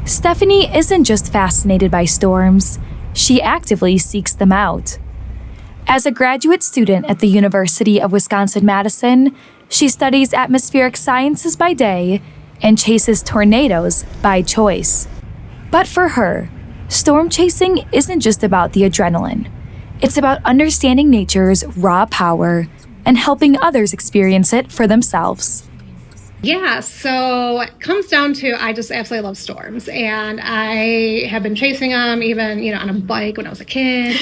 Stephanie isn't just fascinated by storms, she actively seeks them out. As a graduate student at the University of Wisconsin-Madison, she studies atmospheric sciences by day and chases tornadoes by choice. But for her, storm chasing isn't just about the adrenaline. It's about understanding nature's raw power and helping others experience it for themselves. Yeah, so it comes down to I just absolutely love storms, and I have been chasing them even, on a bike when I was a kid.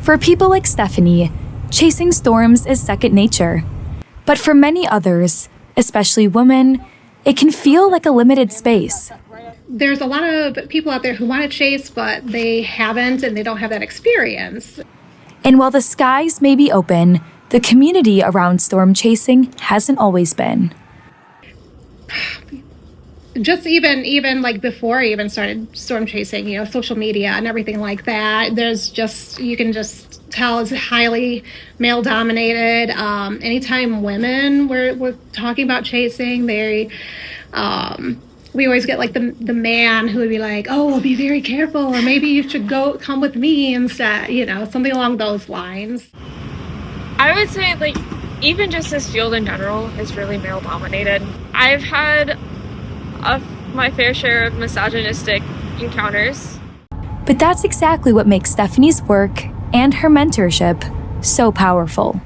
For people like Stephanie, chasing storms is second nature. But for many others, especially women, it can feel like a limited space. There's a lot of people out there who want to chase, but they haven't and they don't have that experience. And while the skies may be open, the community around storm chasing hasn't always been. Just even like before I even started storm chasing, social media and everything like that, you can just tell it's highly male dominated. Anytime women were talking about chasing, we always get like the man who would be like, oh, well, be very careful, or maybe you should come with me instead, something along those lines. I would say like even just this field in general is really male dominated. I've had my fair share of misogynistic encounters. But that's exactly what makes Stephanie's work and her mentorship so powerful.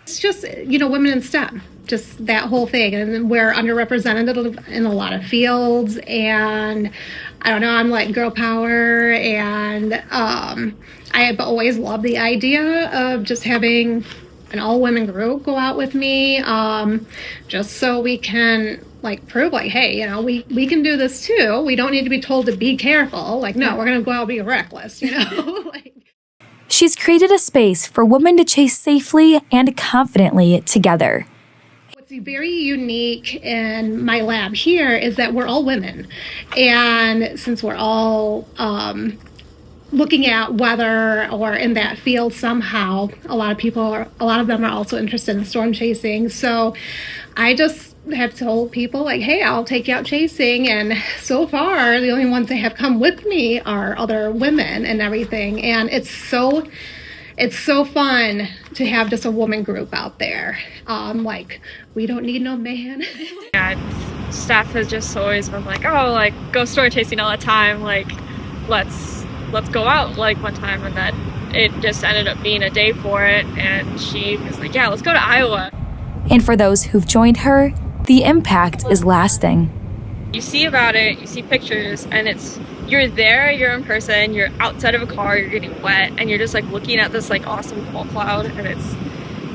It's just, women in STEM, just that whole thing. And we're underrepresented in a lot of fields. And I don't know, I'm like girl power. And I have always loved the idea of just having an all-women group go out with me, just so we can prove hey, we can do this too. We don't need to be told to be careful. No, we're going to go out and be reckless, She's created a space for women to chase safely and confidently together. What's very unique in my lab here is that we're all women. And since we're all looking at weather or in that field somehow, a lot of them are also interested in storm chasing. So I just have told people hey, I'll take you out chasing. And so far, the only ones that have come with me are other women and everything. And it's so fun to have just a woman group out there. We don't need no man. Yeah, staff has just always been go storm chasing all the time. Let's go out one time, and then it just ended up being a day for it. And she was like, yeah, let's go to Iowa. And for those who've joined her, the impact is lasting. You see about it, you see pictures, and you're there, you're in person, you're outside of a car, you're getting wet, and you're just looking at this awesome fall cloud, and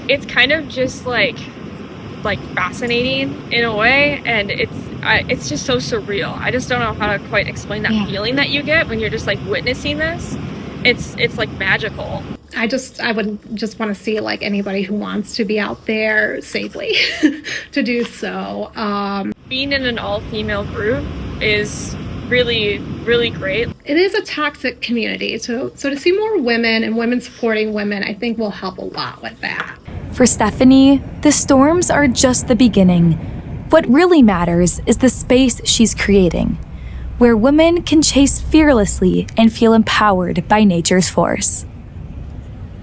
it's kind of just fascinating in a way, and it's just so surreal. I just don't know how to quite explain that feeling that you get when you're just witnessing this. It's magical. I would just want to see anybody who wants to be out there safely to do so. Being in an all-female group is really, really great. It is a toxic community, so to see more women and women supporting women, I think will help a lot with that. For Stephanie, the storms are just the beginning. What really matters is the space she's creating, where women can chase fearlessly and feel empowered by nature's force.